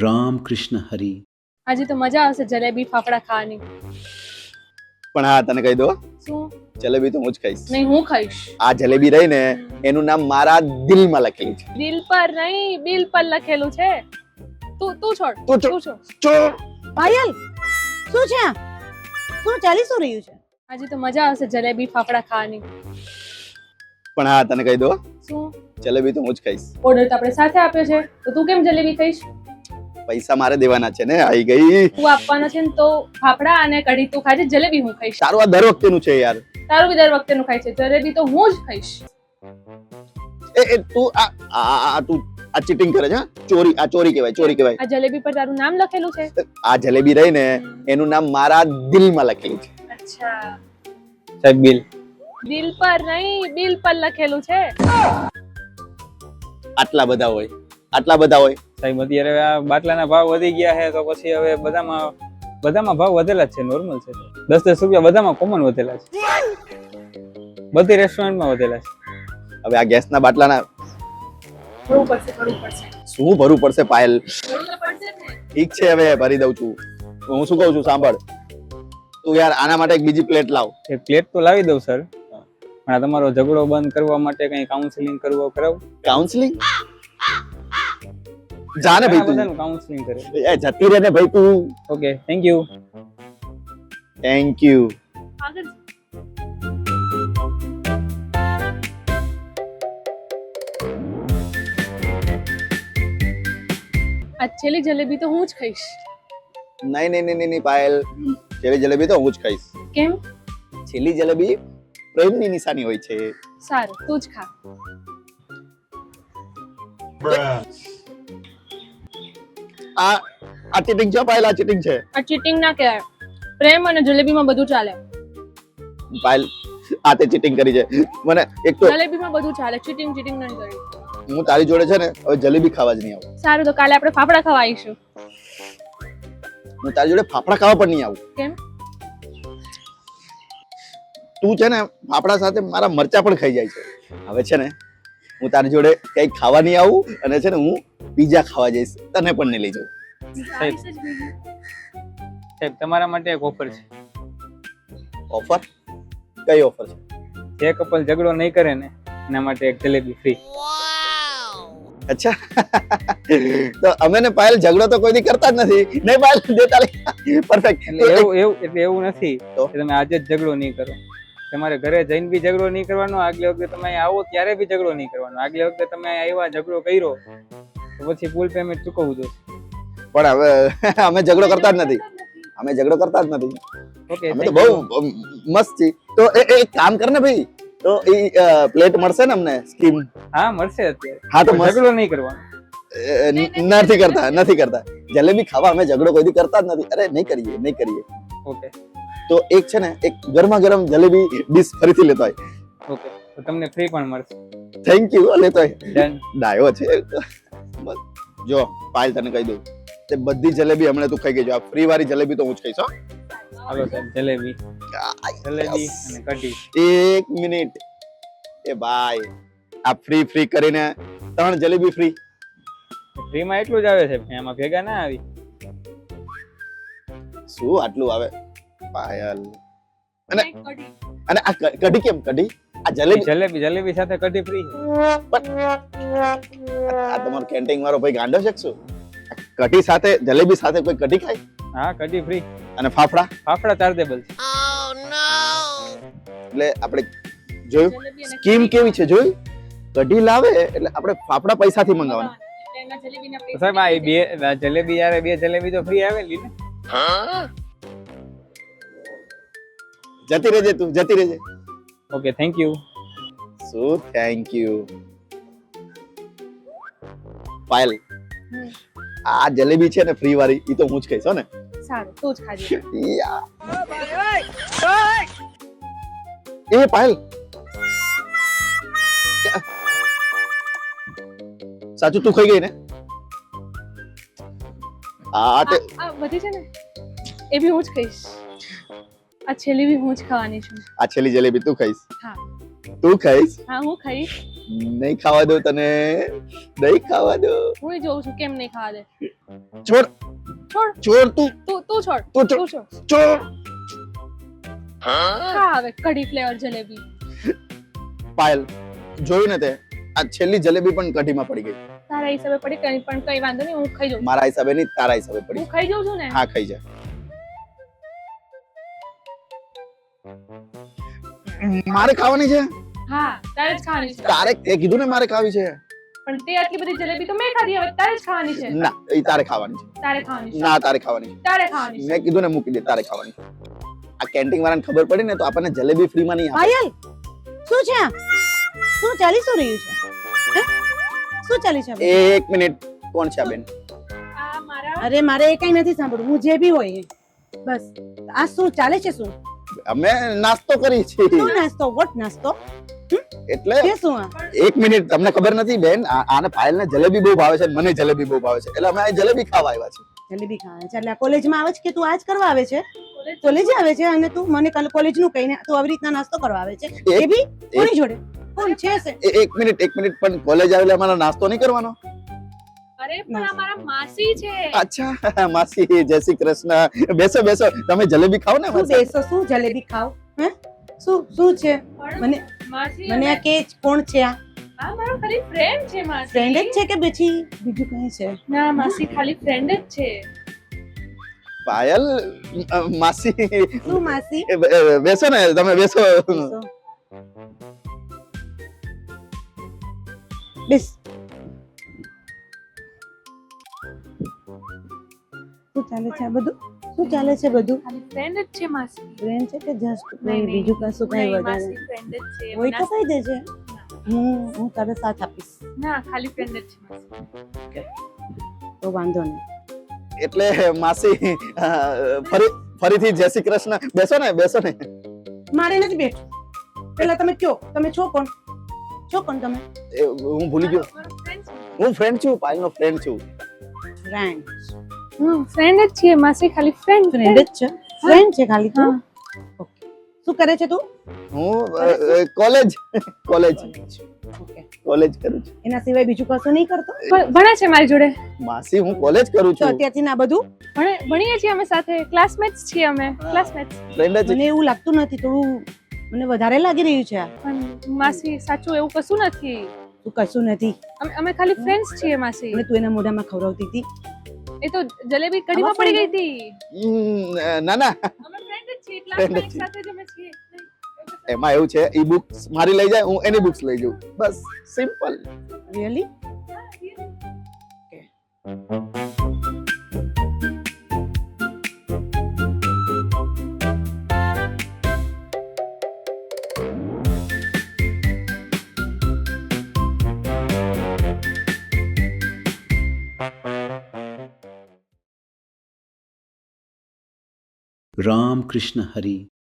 રામ કૃષ્ણ હરી. આજે તો મજા આવશે જલેબી ફાફડા ખાવાની. પણ હા તને કહી દો, શું? જલેબી તો હું જ ખાઈશ. નહીં, હું ખાઈશ. આ જલેબી રહી ને એનું નામ મારા દિલમાં લખેલું છે. દિલ પર નહીં, બિલ પર લખેલું છે. તું છોડ. તું છોડ. તું છોડ. ચોર. પાયલ શું છે આ? શું ચાલી શું રહ્યું છે? આજે તો મજા આવશે જલેબી ફાફડા ખાવાની. પણ હા તને કહી દો, શું? જલેબી તો હું જ ખાઈશ. ઓર્ડર તો આપણે સાથે આપ્યો છે, તો તું કેમ જલેબી ખાઈશ? પૈસા મારે દેવાના છે ને, આવી ગઈ. તું આપવાનો છે ને તો ફાફડા અને કઢી તું ખાજે, જલેબી હું ખાઈશ. તારું આ દર વખતેનું છે યાર. તારું બી દર વખતેનું ખાય છે, જલેબી તો હું જ ખાઈશ. એ તું તું આ ચીટિંગ કરે છે, હા? ચોરી કહેવાય, ચોરી કહેવાય. આ જલેબી પર તારું નામ લખેલું છે. આ જલેબી રહી ને એનું નામ મારા દિલમાં લખેલું છે. અચ્છા, સાહેબ બિલ. દિલ પર નહીં, બિલ પર લખેલું છે. આટલા બધા હોય, આટલા બધા હોય. સાહેબ અત્યારે આ બાટલાના ભાવ વધી ગયા છે તો પછી હવે બધામાં ભાવ વધેલા જ છે, નોર્મલ છે. 10-10 રૂપિયા બધામાં કોમન વધેલા છે, બધી રેસ્ટોરન્ટમાં વધેલા છે. હવે આ ગેસના બાટલાના ભરવું પડશે. શું ભરવું પડશે પાયલ? ભરવું તો પડશે જ ને. ઠીક છે, હવે ભરી દઉં છું. હું શું કહું છું સાંભળ, તું યાર આના માટે એક બીજી પ્લેટ લાવ. એક પ્લેટ તો લાવી દઉં સર, પણ આ તમારો ઝઘડો બંધ કરવા માટે કઈ કાઉન્સેલિંગ કરાવું? કાઉન્સેલિંગ? જા ને ભાઈ તું. બધાનું કાઉન્સેલિંગ કરે. એ જતી રહે ને ભાઈ તું. Okay, thank you. Thank you. આગળ. આ છેલ્લી જલેબી તો હું જ ખાઈશ. નહીં પાયલ, છેલ્લી જલેબી તો હું જ ખાઈશ. કેમ? છેલ્લી જલેબી પ્રેમની નિશાની હોય છે. સારું, તું જ ખા. આ ચીટિંગ છે પાયલ, આ ચીટિંગ છે. આ ચીટિંગ ના કહેવાય. પ્રેમ અને જલેબીમાં બધું ચાલે. પાયલ આ તે ચીટિંગ કરી છે. મને એક તો જલેબીમાં બધું ચાલે, ચીટિંગ નહીં કરી. હું તારી જોડે છે ને હવે જલેબી ખાવા જ નહીં આવું. સારું, તો કાલે આપણે ફાફડા ખાવા આવીશું. હું તારી જોડે ફાફડા ખાવા પણ નહીં આવું. કેમ? તું છે ને ફાફડા સાથે મારા મરચા પણ ખાઈ જાય છે. હવે છે ને હું તારી જોડે કઈ ખાવા નહીં આવું, અને છે ને હું પીઝા ખાવા જઈશ, તને પણ નહીં લઈ જાઉં. સાહેબ તમારા માટે એક ઓફર છે. ઓફર? કઈ ઓફર છે? જે કપલ ઝઘડો નહીં કરે ને એના માટે એક જલેબી ફ્રી. અચ્છા તો અમે ને પાયલ ઝઘડો તો કોઈ દી કરતા જ નથી. નહીં પાયલ, દેતા લે. પરફેક્ટ. એટલે એવું નથી તો? કે તમે આજે જ ઝઘડો નહીં કરો. તમારે ઘરે જઈને બી ઝઘડો નહીં કરવાનો, આગલી વખતે તમે અહીંયા આવો ત્યારે બી ઝઘડો નહીં કરવાનો. આગલી વખતે તમે આવ્યા ઝઘડો કર્યો તો પછી ફૂલ પેમેન્ટ ચૂકવવું જોઈએ. પણ હવે અમે ઝઘડો કરતા જ નથી. અમે ઝઘડો કરતા જ નથી. ઓકે, અમે તો બહુ મસ્ત છીએ. તો એક કામ કર ને ભાઈ, તો એ પ્લેટ મળશે ને અમને સ્કીમ? હા મળશે અત્યારે. હા તો મસ્ત. ઝઘડો નહીં કરવાનો. નથી કરતા જલેબી ખાવા અમે ઝઘડો કોઈ દી કરતા જ નથી. અરે નહીં કરીએ. ઓકે તો એક છે ને એક ગરમા ગરમ જલેબી ડીશ ફરીથી લેતો આય. ઓકે, તો તમને ફ્રી પણ મળશે. Thank you. લેતો આય. ડન. ડાયો છે. જો પાયલ તને કહી દઉં, તે બધી જલેબી હમણાં તું ખાઈ ગઈ. આ ફ્રી વાળી જલેબી તો હું જ ખાઈશ. હો હાલો સાહેબ, જલેબી અને કઢી. એક મિનિટ. એ ભાઈ આ ફ્રી કરીને 3 જલેબી ફ્રી. ફ્રીમાં એટલું જ આવે છે, એમાં ભેગા ના આવી. શું આટલું આવે પાયલ? અને આ કઢી કેમ? કઢી આ જલેબી સાથે કઢી ફ્રી છે. આ તમારો કેન્ટીન વાળો ભાઈ ગાંડો છે કે શું? કઢી સાથે જલેબી સાથે કોઈ કઢી ખાય? હા, કઢી ફ્રી. અને ફાફડા ચાર્જેબલ છે. એટલે આપણે જોયું સ્કીમ કેવી છે, જોયું? કઢી લાવે એટલે આપણે ફાફડા પૈસાથી મંગાવવાના. તો સાહેબ આ જલેબી યારે 2 જલેબી તો ફ્રી આવેલી ને. જતી રહેજે તું, જતી રહેજે. Okay, thank you. શું થેન્ક યુ? પાયલ આ જલેબી છે ને ફ્રી વાળી, ઈ તો હું જ ખાઈશ. હો ને? સારું, તું જ ખાજે. એ પાયલ સાચું તું ખાઈ ગઈ ને? આ બધી છે ને એ બી હું જ ખાઈશ. આ છેલ્લી બી હું જ ખાવાની છું. આ છેલ્લી જલેબી તું ખાઈશ? હા. તું ખાઈશ? હા, હું ખાઈશ. નહીં ખાવા દો તને, નહીં ખાવા દો. હું જોઉં છું કેમ નહીં ખાવા દે. છોડ છોડ છોડ તું તું છોડ તું તું છોડ છોડ હા હવે કઢી ફ્લેવર જલેબી. પાયલ જોયું ને તે આ છેલ્લી જલેબી પણ કઢીમાં પડી ગઈ. તારા હિસાબે પડી કઈ પણ કઈ વાંધો નહીં, હું ખાઈ જાઉં. મારા હિસાબે નહીં, તારા હિસાબે પડી. હું ખાઈ જાઉં છું ને. હા ખાઈ જા. મારે ખાવાની છે. હા તારે જ ખાવાની છે. તારે તે કીધું ને મારે ખાવી છે. પણ તે આટલી બધી જલેબી તો મેં ખાધી, હવે તારે જ ખાવાની છે. ના એ તારે ખાવાની છે. તારે ખાવાની છે. ના તારે ખાવાની છે. તારે ખાવાની છે. મેં કીધું ને મૂકી દે, તારે ખાવાની છે. આ કેન્ટીન વાળાને ખબર પડી ને તો આપણને જલેબી ફ્રી માં નહીં આપે. પાયલ શું છે આ? શું ચાલી શું રહ્યું છે? હે? શું ચાલી છે આ બધું? એક મિનિટ, કોણ છે આ બેન? આ મારા અરે મારે એ કઈ નથી સાંભળવું, હું જે બી હોય એ. બસ આ શું ચાલે છે? શું અમે નાસ્તો કરી છે શું નાસ્તો? વોટ નાસ્તો? એટલે કે શું આ? એક મિનિટ, તમને ખબર નથી બેન, આને પાયલ ને જલેબી બહુ ભાવે છે, મને જલેબી બહુ ભાવે છે, એટલે અમે આ જલેબી ખાવા આવ્યા છે. જલેબી ખાવા છે એટલે આ કોલેજમાં આવે છે કે તું આજ કરવા આવે છે? કોલેજ આવે છે અને તું મને કાલે કોલેજ નું કહીને તું આવી રીતના નાસ્તો કરવા આવે છે? એ બી કોની જોડે? કોણ છે? એક મિનિટ પણ કોલેજ આવેલે અમારો નાસ્તો નહીં કરવાનો? અરે પણ આ મારા માસી છે. અચ્છા માસી, જય શ્રી કૃષ્ણ. બેસો બેસો, તમે જલેબી ખાઓ ને શું અમારી સાથે. બેસો? શું જલેબી ખાવ? હે શું છે? પણ મને માસી મને આ કે કોણ છે? આ આ મારો ખાલી ફ્રેન્ડ છે માસી. ફ્રેન્ડ જ છે કે પછી બીજું કઈ છે? ના માસી ખાલી ફ્રેન્ડ જ છે. પાયલ માસી શું માસી? બેસો ને, તમે બેસો. બેસો. બેસ. શું ચાલે છે આ બધું? શું ચાલે છે બધું? ખાલી ફ્રેન્ડ જ છે માસી. ફ્રેન્ડ છે કે જસ્ટ નહીં, બીજું કશું કઈ નહીં, વધારે માસી ફ્રેન્ડ જ છે. હોય તો કહી દેજે, હું તારે સાથ આપીશ. ના ખાલી ફ્રેન્ડ જ છે માસી. તો વાંધો નહીં. એટલે માસી ફરીથી જય શ્રી કૃષ્ણ. બેસો ને, બેસો ને. મારે નથી બેઠું. પેલા તમે કયો, તમે છો કોણ? છો કોણ તમે? હું ભૂલી ગયો. મારો friend છે. હું ફ્રેન્ડ છું, પાયલનો ફ્રેન્ડ છું. ફ્રેન્ડ. ફ્રેન્ડ જ છીએ માસી, ખાલી ફ્રેન્ડ ફ્રેન્ડ જ છે? ફ્રેન્ડ છે ખાલી તું? હા. ઓકે. શું કરે છે તું? હું કોલેજ ઓકે. કોલેજ કરું છું. એના સિવાય બીજું કશું નહીં કરતો? ભણે છે મારી જોડે. માસી હું કોલેજ કરું તો છું. અત્યારથી ના બધું ભણીએ છીએ અમે સાથે, ક્લાસમેટ્સ છીએ અમે, ક્લાસમેટ્સ. ફ્રેન્ડ જ. મને એવું લાગતું નથી, થોડું મને વધારે લાગી રહ્યું છે આ. પણ માસી સાચું એવું કશું નથી. તું કશું નથી અમે ખાલી ફ્રેન્ડ્સ છીએ માસી. અને તું એના મોઢામાં ખવડાવતી હતી. એ તો જલેબી કઢીમાં પડી ગઈ હતી. ના ના, અમે ફ્રેન્ડ જ છીએ, ક્લાસમાં એક સાથે જ અમે છીએ. એમાં એવું છે, ઈ બુક્સ મારી લઈ જાય, હું એની બુક્સ લઈ જાઉં, બસ સિમ્પલ. રિયલી? राम कृष्ण हरि